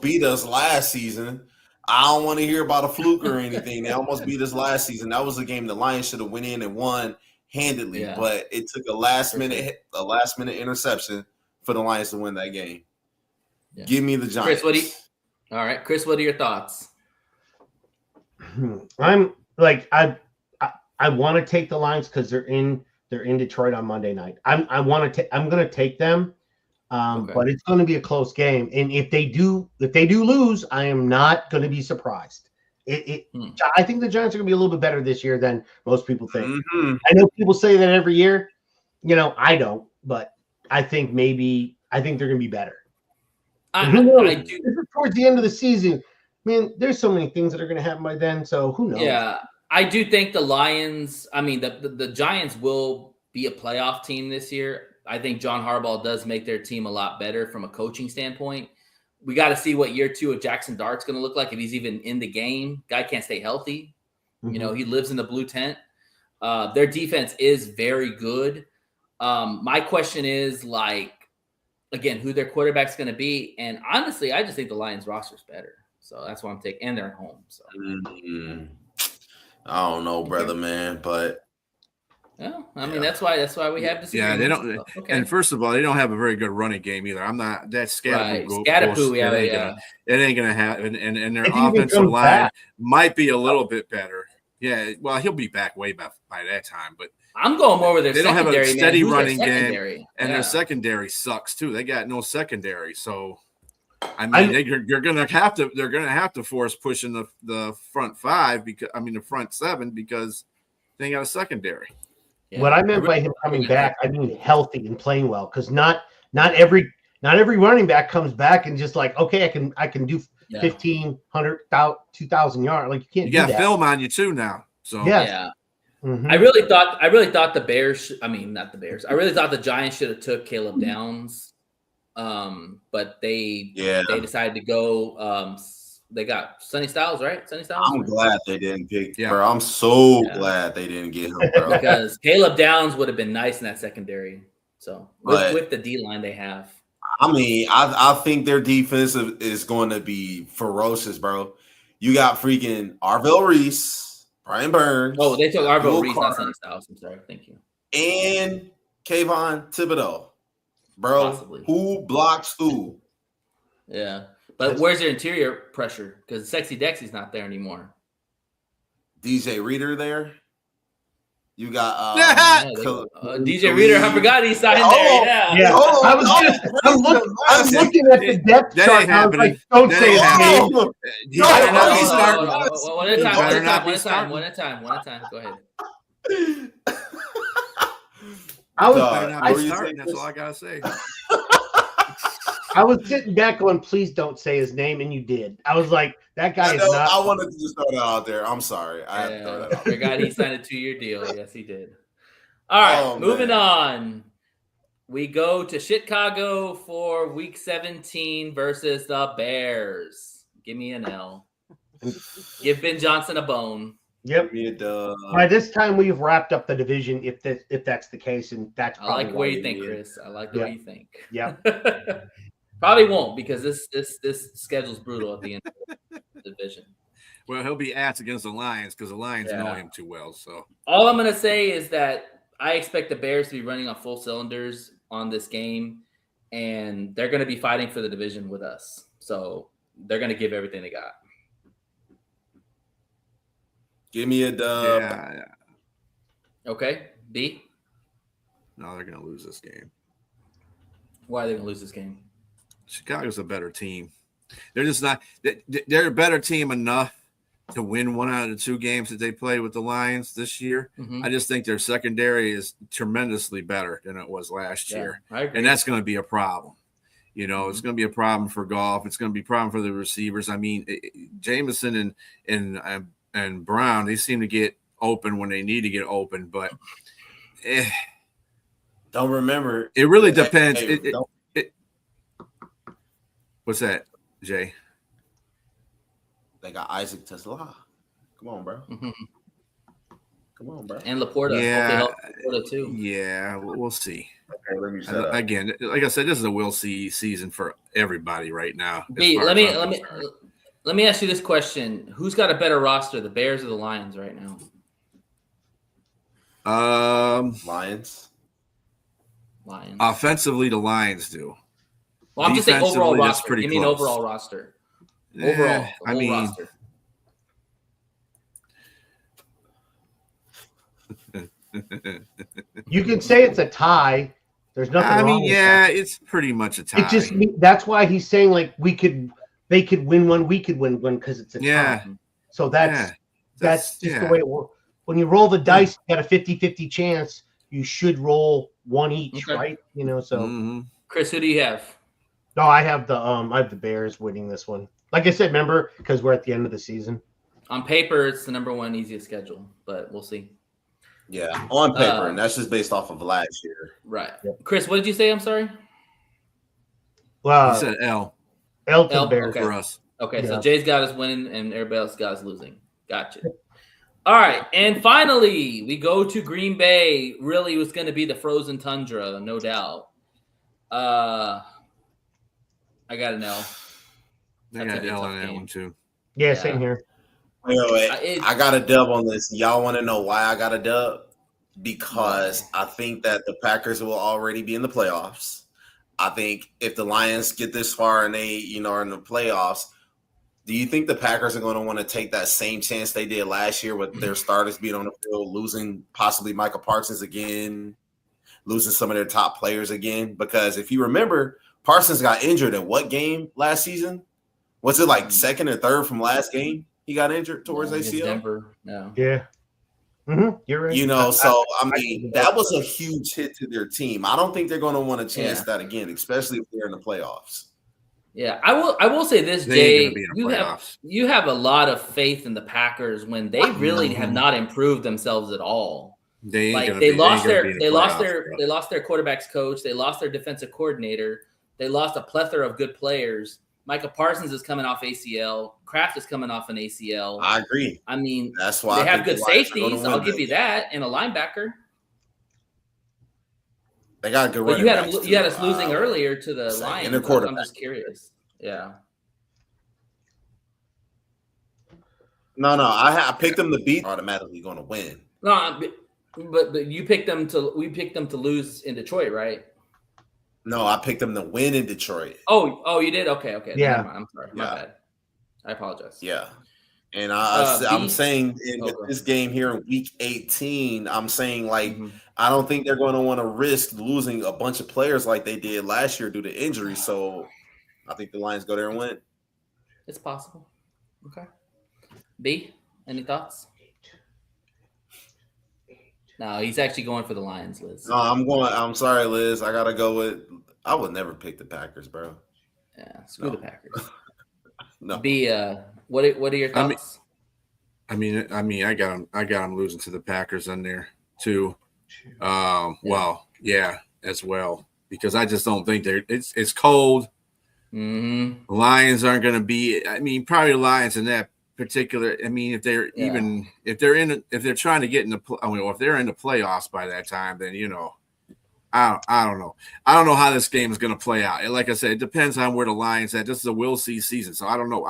beat us last season. I don't want to hear about a fluke or anything. They almost beat us last season. That was a game the Lions should have went in and won handedly, but it took a last minute interception for the Lions to win that game. Yeah. Give me the Giants. Chris, what are your thoughts? I'm like I want to take the Lions because they're in Detroit on Monday night. I'm going to take them. But it's going to be a close game. And if they do lose, I am not going to be surprised. I think the Giants are going to be a little bit better this year than most people think. Mm-hmm. I know people say that every year. I don't, but I think they're going to be better. Who knows? I do. This is towards the end of the season. Man, there's so many things that are going to happen by then. So who knows? Yeah, I do think the Lions. I mean, the Giants will be a playoff team this year. I think John Harbaugh does make their team a lot better from a coaching standpoint. We got to see what year 2 of Jackson Dart's going to look like if he's even in the game. Guy can't stay healthy. Mm-hmm. He lives in the blue tent. Their defense is very good. My question is, again, who their quarterback's going to be. And honestly, I just think the Lions roster's better. So that's why I'm taking. And they're at home. So I don't know, brother, man, but. Yeah, I mean that's why we have this. Yeah, they don't. Okay. And first of all, they don't have a very good running game either. I'm not that Scatapoo. Right. It ain't gonna happen. And their offensive line might be a little bit better. Yeah, well, he'll be back way by that time. But I'm going more with their. They don't have a steady running game, and their secondary sucks too. They got no secondary, so I mean they're gonna have to force pushing the front 5 the front 7 because they ain't got a secondary. Yeah. What I meant by him coming back, I mean healthy and playing well, because not every running back comes back and just okay, I can do 1,500, 2,000 yards. Like you can't. You got film on you too now. So yeah. Mm-hmm. I really thought the Bears. I mean, not the Bears. I really thought the Giants should have took Caleb Downs, but they decided to go. They got Sonny Styles, right? Sonny Styles. I'm glad they didn't pick. Yeah. Bro, I'm so glad they didn't get him, bro. Because Caleb Downs would have been nice in that secondary. So with the D line they have. I mean, I think their defense is going to be ferocious, bro. You got freaking Arvell Reese, Brian Burns. Oh, they took Arvell Reese, not Sonny Styles. I'm sorry. Thank you. And Kayvon Thibodeau, bro. Possibly. Who blocks who? Yeah. But where's their interior pressure? Because Sexy Dexy's not there anymore. DJ Reader there. You got DJ Reader. I forgot he signed there. Yeah. I'm looking at the depth chart. I was like, don't say his name. One at a time. Go ahead. That's all I gotta say. I was sitting back going, please don't say his name, and you did. I was like, that guy is not. I wanted to just throw that out there. I'm sorry. I had to throw that out there. Forgot he signed a 2-year deal. Yes, he did. All right, moving on. We go to Chicago for Week 17 versus the Bears. Give me an L. Give Ben Johnson a bone. Yep. By this time, we've wrapped up the division. If that's the case, and that's probably I like the way you think, Chris. I like the way you think. Yeah. Probably won't because this schedule's brutal at the end of the division. Well, he'll be against the Lions because the Lions know him too well. So all I'm gonna say is that I expect the Bears to be running on full cylinders on this game, and they're gonna be fighting for the division with us. So they're gonna give everything they got. Give me a dub. Yeah. Okay, B. No, they're gonna lose this game. Why are they gonna lose this game? Chicago's a better team. They're just not. They're a better team enough to win one out of the 2 games that they played with the Lions this year. Mm-hmm. I just think their secondary is tremendously better than it was last year, and that's going to be a problem. It's going to be a problem for Goff. It's going to be a problem for the receivers. I mean, Jameson and Brown, they seem to get open when they need to get open, but don't remember. It really depends. What's that, Jay? They got Isaac Tesla. Come on, bro. Mm-hmm. Come on, bro. And Laporta. Yeah, Laporta too. Yeah, we'll see. Okay, let me again, like I said, this is a we'll see season for everybody right now. B, let me ask you this question: who's got a better roster, the Bears or the Lions, right now? Lions. Offensively, the Lions do. Well, I'm just saying overall roster. Give me an overall roster. Overall, roster. You can say it's a tie There's nothing I wrong mean, with yeah, that. it's pretty much a tie. It just that's why he's saying like they could win one, we could win one because it's a tie. So that's just the way it works. When you roll the dice, you got a 50-50 chance. You should roll one each, right? You know, so Chris, who do you have? No, I have the Bears winning this one. Like I said, remember, because we're at the end of the season. On paper, it's the number one easiest schedule, but we'll see. Yeah, on paper, and that's just based off of last year. Right. Yep. Chris, what did you say? I'm sorry. Well, he said L. L to the Bears okay. For us. Okay, so Jay's got us winning, and everybody else got us losing. Gotcha. All right, and finally, we go to Green Bay. Really, it was going to be the frozen tundra, no doubt. I got an L. I got an L on that one too. Yeah, same here. Wait. I got a dub on this. Y'all want to know why I got a dub? Because I think that the Packers will already be in the playoffs. I think if the Lions get this far and they, are in the playoffs, do you think the Packers are going to want to take that same chance they did last year with their starters being on the field, losing possibly Micah Parsons again, losing some of their top players again? Because if you remember, Parsons got injured in what game last season? Was it like second or third from last game? He got injured towards ACL. Denver. No. Yeah. Mm-hmm. You're right. So I mean, that was a huge hit to their team. I don't think they're going to want to chance that again, especially if they're in the playoffs. Yeah, I will say this, Jay. You have a lot of faith in the Packers when they really have not improved themselves at all. They lost their quarterbacks coach. They lost their defensive coordinator. They lost a plethora of good players. Micah Parsons is coming off ACL. Kraft is coming off an ACL. I agree. I mean, that's why they have good safeties. I'll give you that, and a linebacker. They got good. But you had us losing earlier to the Lions. And I'm just curious. Yeah. No. I picked them to beat. Automatically going to win. No, but you picked them to. We picked them to lose in Detroit, right? No, I picked them to win in Detroit. Oh, you did? Okay. Yeah. I'm sorry. My bad. I apologize. Yeah. And I'm saying in this game here in week 18, I'm saying I don't think they're going to want to risk losing a bunch of players like they did last year due to injury. So I think the Lions go there and win. It's possible. Okay. B, any thoughts? No, he's actually going for the Lions, Liz. No, I'm sorry, Liz. I gotta go with. I would never pick the Packers, bro. Yeah, screw the Packers. No. B, what are your thoughts? I mean, I got them losing to the Packers on there too. Well, yeah, as well, because I just don't think it's cold. Mm-hmm. Lions aren't going to be. I mean, probably the Lions in that particular. I mean, if they're trying to get in the. If they're in the playoffs by that time, then I don't know. I don't know how this game is going to play out. And like I said, it depends on where the Lions at. This is a we'll see season, so I don't know.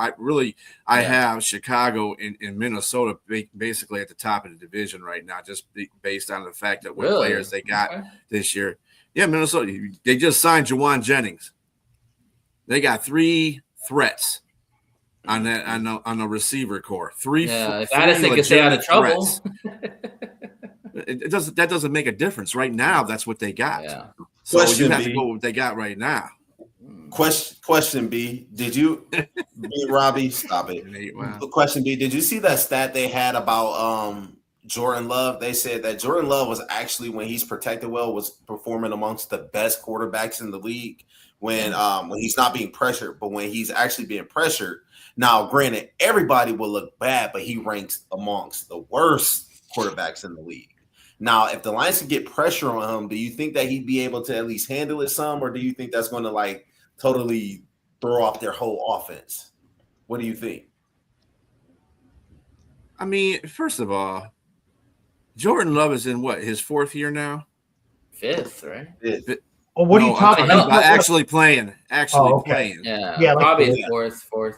I have Chicago and Minnesota basically at the top of the division right now, just based on the fact that what players they got this year. Yeah, Minnesota. They just signed Juwan Jennings. They got 3 threats on the receiver core. 3. Yeah, Addison could stay out of trouble. That doesn't make a difference right now. That's what they got. Yeah. So you have to go with what they got right now. Question B. Did you, Robbie? Stop it. Wow. Question B. Did you see that stat they had about Jordan Love? They said that Jordan Love was actually, when he's protected well, was performing amongst the best quarterbacks in the league when he's not being pressured, but when he's actually being pressured. Now, granted, everybody will look bad, but he ranks amongst the worst quarterbacks in the league. Now, if the Lions can get pressure on him, do you think that he'd be able to at least handle it some, or do you think that's going to totally throw off their whole offense? What do you think? I mean, first of all, Jordan Love is in his 4th year now? 5th, right? 5th. Well, what are you talking about? Actually playing. playing. Yeah, probably his fourth.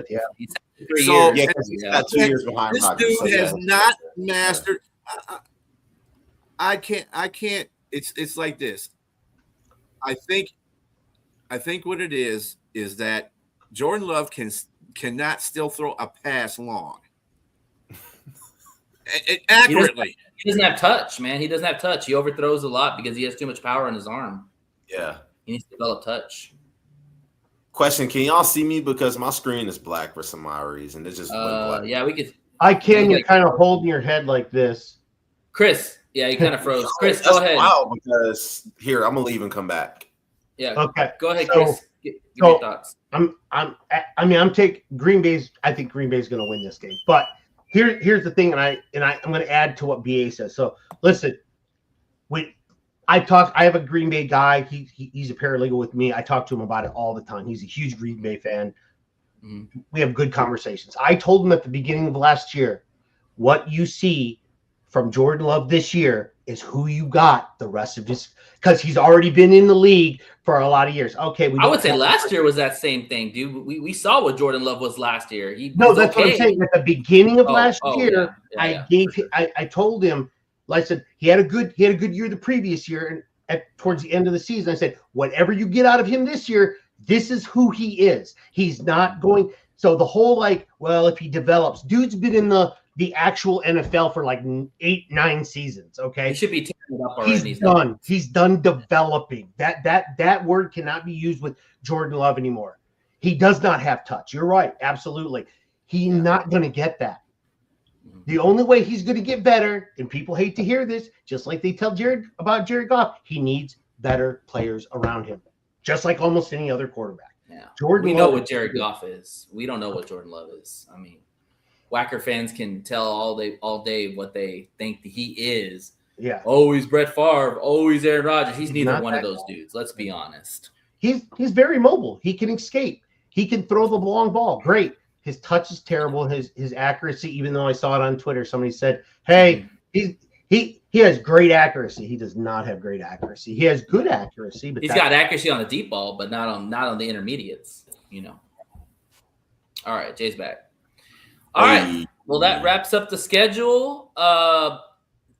Yeah. He's 3 years. Yeah, he's got 2 years behind. This dude has not mastered. I can't. It's like this. I think what it is that Jordan Love cannot still throw a pass long. accurately. He doesn't have touch, man. He doesn't have touch. He overthrows a lot because he has too much power in his arm. Yeah. He needs to develop touch. Question: can y'all see me because my screen is black for some odd reason? It's just black. Yeah, we could. I can. You're kind of holding your head like this. Chris, yeah, he kind of froze. Chris, go ahead. Wow, because here I'm gonna leave and come back. Yeah. Okay. Go ahead, Chris. Give so your thoughts. I'm taking Green Bay's. I think Green Bay's going to win this game. But here's the thing, and I'm going to add to what BA says. So listen, I have a Green Bay guy. He's a paralegal with me. I talk to him about it all the time. He's a huge Green Bay fan. Mm-hmm. We have good conversations. I told him at the beginning of last year, what you see from Jordan Love this year is who you got the rest of his, because he's already been in the league for a lot of years. Okay, I would say last year was that same thing, dude. We saw what Jordan Love was last year. That's what I'm saying. At the beginning of last year, yeah. I told him, I said he had a good year the previous year, and towards the end of the season, I said, whatever you get out of him this year, this is who he is. He's not going. So the whole if he develops, dude's been in the actual NFL for like 8-9 seasons. Okay, he should be tearing it up already. He's done developing. That word cannot be used with Jordan Love anymore. He does not have touch. You're right, absolutely. He's not going to get that. The only way he's going to get better, and people hate to hear this, just like they tell Jared Goff, he needs better players around him, just like almost any other quarterback. Yeah, Jordan. We know what Jared Goff is. We don't know what Jordan Love is. I mean, Whacker fans can tell all day what they think he is. Yeah. Always Brett Favre, always Aaron Rodgers. He's neither one of those dudes. Let's be honest. He's very mobile. He can escape. He can throw the long ball. Great. His touch is terrible. His accuracy, even though I saw it on Twitter, somebody said, "Hey, he has great accuracy." He does not have great accuracy. He has good accuracy, but he's got accuracy on the deep ball, but not on the intermediates. All right, Jay's back. All right. Well, that wraps up the schedule.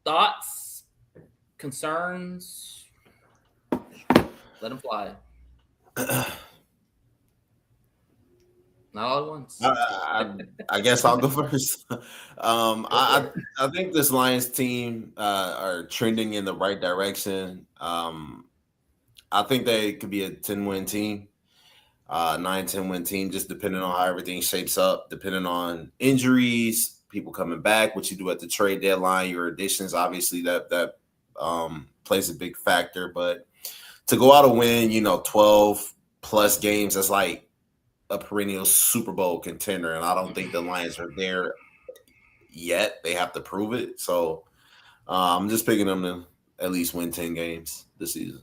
Thoughts, concerns? Let them fly. Not all at once. I guess I'll go first. I think this Lions team are trending in the right direction. I think they could be a 10-win team, 9-10 win team, just depending on how everything shapes up, depending on injuries, people coming back, what you do at the trade deadline, your additions. Obviously, that plays a big factor. But to go out and win, 12 plus games, that's like a perennial Super Bowl contender, and I don't think the Lions are there yet. They have to prove it. So I'm just picking them to at least win 10 games this season.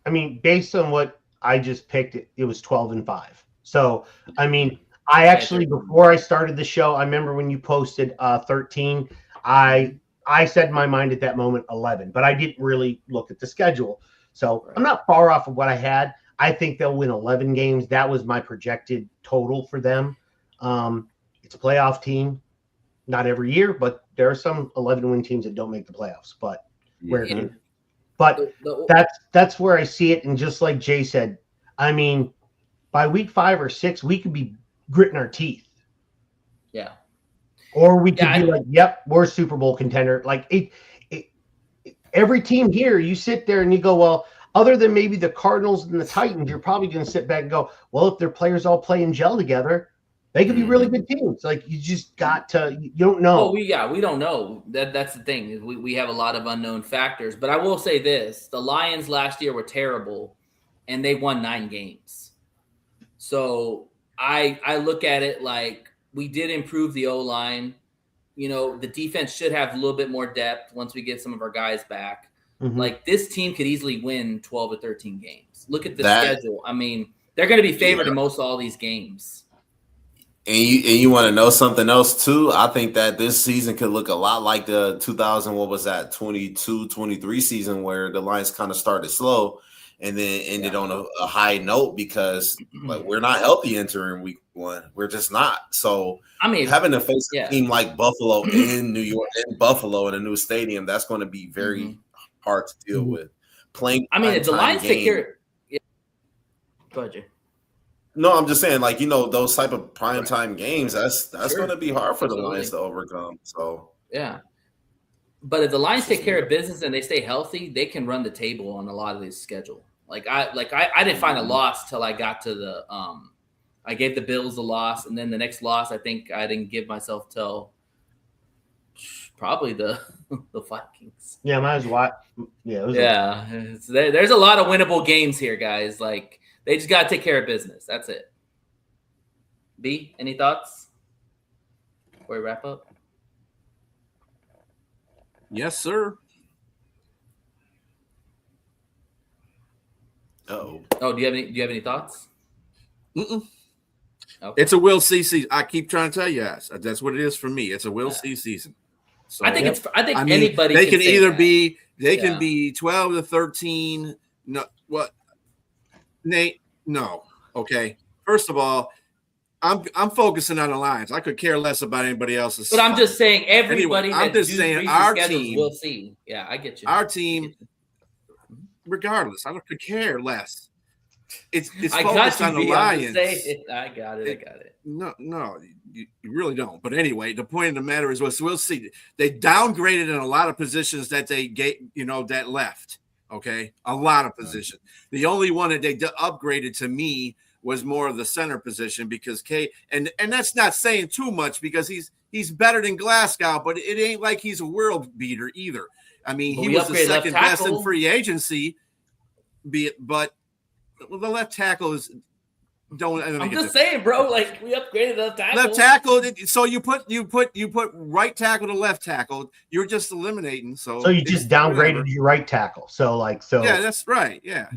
I mean, based on what I just picked, it was 12-5. So, I mean, I actually, before I started the show, I remember when you posted 13, I said in my mind at that moment 11, but I didn't really look at the schedule. So I'm not far off of what I had. I think they'll win 11 games. That was my projected total for them. It's a playoff team, not every year, but there are some 11-win teams that don't make the playoffs. But that's where I see it. And just like Jay said, I mean, by week 5 or 6, we could be gritting our teeth. Yeah. Or we could be like, yep, we're a Super Bowl contender. Like every team here, you sit there and you go, well, other than maybe the Cardinals and the Titans, you're probably going to sit back and go, well, if their players all play and gel together, they could be really good teams. Like, you just got to – you don't know. Oh, we don't know. That's the thing. We have a lot of unknown factors. But I will say this. The Lions last year were terrible, and they won 9 games. So I look at it like we did improve the O-line. The defense should have a little bit more depth once we get some of our guys back. Mm-hmm. Like, this team could easily win 12 or 13 games. Look at the schedule. I mean, they're going to be favored in most of all these games. And you want to know something else, too? I think that this season could look a lot like the 22-23 season where the Lions kind of started slow and then ended on a high note because we're not healthy entering week 1. We're just not. So, I mean, having to face a team like Buffalo in New York, in Buffalo in a new stadium, that's going to be very hard to deal with. Playing, I mean, the Lions take care. Yeah. Go ahead, Jay. No, I'm just saying, those type of primetime games, that's going to be hard for the Lions to overcome. So Yeah. But if the Lions take care of business and they stay healthy, they can run the table on a lot of this schedule. I didn't find a loss till I got to the I gave the Bills a loss, and then the next loss I think I didn't give myself till probably the Vikings. Yeah, might as well. Yeah, there's a lot of winnable games here, guys. Like they just got to take care of business. That's it. B, any thoughts before we wrap up? Yes, sir. Oh, do you have any thoughts? Mm-mm. Okay. It's a will see season. I keep trying to tell you guys. That's what it is for me. It's a will see season. So I think anybody they can either say that. be can be 12 to 13. No, what? Nate, no. Okay. First of all, I'm focusing on the Lions. I could care less about anybody else's. But I'm just saying everybody. Anyway, I'm just saying our team will see. Yeah, I get you. Our team, regardless, I could care less. It's focused on the Lions. I got it. No, you really don't. But anyway, the point of the matter is, we'll see. They downgraded in a lot of positions that they that left. Okay, a lot of positions. The only one that they upgraded to me was more of the center position because and that's not saying too much because he's better than Glasgow, but it ain't like he's a world beater either. I mean, he was the second best in free agency, but the left tackle is. I'm just saying, bro. Like we upgraded left tackle. Left tackle. So you put right tackle to left tackle. You're just eliminating. So you just downgraded your right tackle. Yeah, that's right. Yeah.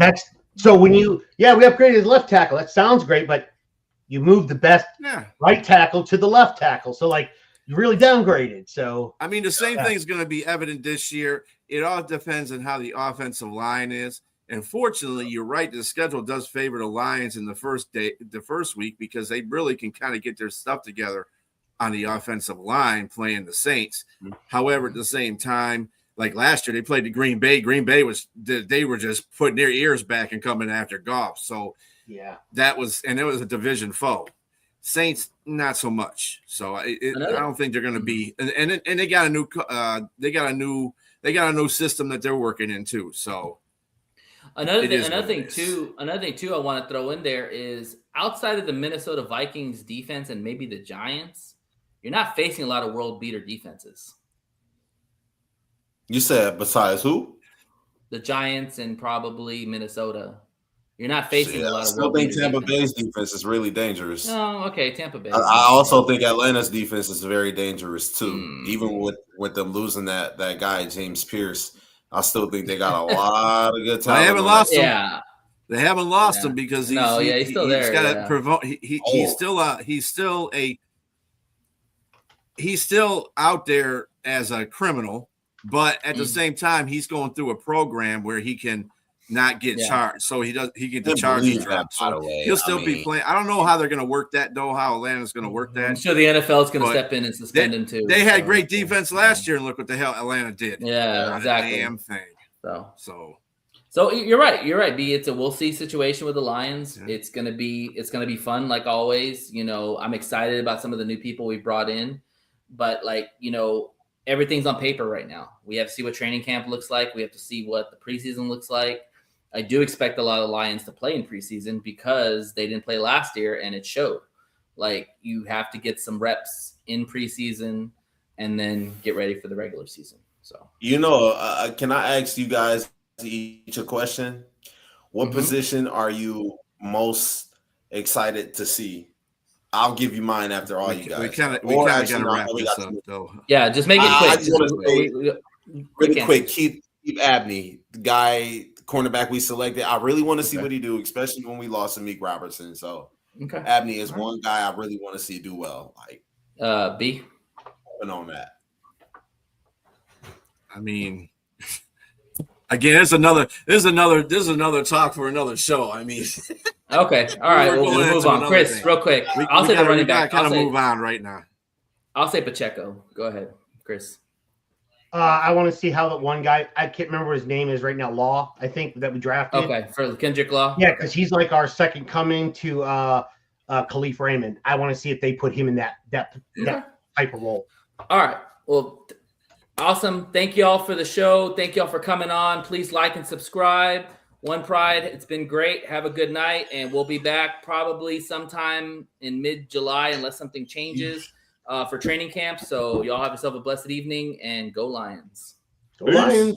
So when we upgraded left tackle. That sounds great, but you moved the best right tackle to the left tackle. So you really downgraded. So I mean, the same thing is going to be evident this year. It all depends on how the offensive line is. And fortunately, you're right. The schedule does favor the Lions in the first week because they really can kind of get their stuff together on the offensive line playing the Saints. Mm-hmm. However, at the same time, like last year, they played the Green Bay. Green Bay they were just putting their ears back and coming after Goff. So it was a division foe. Saints, not so much. So I don't think they're going to be. And they got a new system that they're working in too. So. Another thing too I want to throw in there is outside of the Minnesota Vikings defense and maybe the Giants, you're not facing a lot of world beater defenses. You said besides who? The Giants and probably Minnesota. You're not facing a lot of world beater defenses. I still think Tampa Bay's defense is really dangerous. Oh, okay, Tampa Bay. I also think Atlanta's defense is very dangerous too. Even with them losing that guy James Pierce. I still think they got a lot of good talent. They haven't lost him. Yeah, they haven't lost him because he's still there. He's still out there as a criminal, but at the same time, he's going through a program where he can not get charged. So he gets the charges dropped. So he'll still be playing. I don't know how they're going to work that though. How Atlanta's going to work that? I'm sure the NFL is going to step in and suspend him too. They had great defense last year, and look what the hell Atlanta did. Yeah, exactly. Damn thing. So you're right. B. It's a we'll see situation with the Lions. Yeah. It's gonna be fun like always. I'm excited about some of the new people we brought in, but everything's on paper right now. We have to see what training camp looks like. We have to see what the preseason looks like. I do expect a lot of Lions to play in preseason because they didn't play last year and it showed. You have to get some reps in preseason and then get ready for the regular season. So, can I ask you guys each a question? What position are you most excited to see? I'll give you mine after all you guys. We kind of got to wrap this up, though. Yeah, just make it quick. I just want to say really quick, Keith Abney, the guy, cornerback we selected. I really want to see what he do, especially when we lost to Meek Robertson. So Abney is one guy I really want to see do well. B. On that. I mean, again, there's another talk for another show. I mean, okay, all right, we'll move on. Chris, real quick, I'll say the running back. Kind of move on right now. I'll say Pacheco. Go ahead, Chris. I want to see how that one guy, I can't remember what his name is right now, Law, I think, that we drafted. Okay, for Kendrick Law. Yeah, because he's like our second coming to Khalif Raymond. I want to see if they put him in that type of role. All right. Well, Awesome. Thank you all for the show. Thank you all for coming on. Please like and subscribe. One Pride, it's been great. Have a good night, and we'll be back probably sometime in mid-July unless something changes for training camp. So y'all have yourself a blessed evening, and go Lions. Go Lions.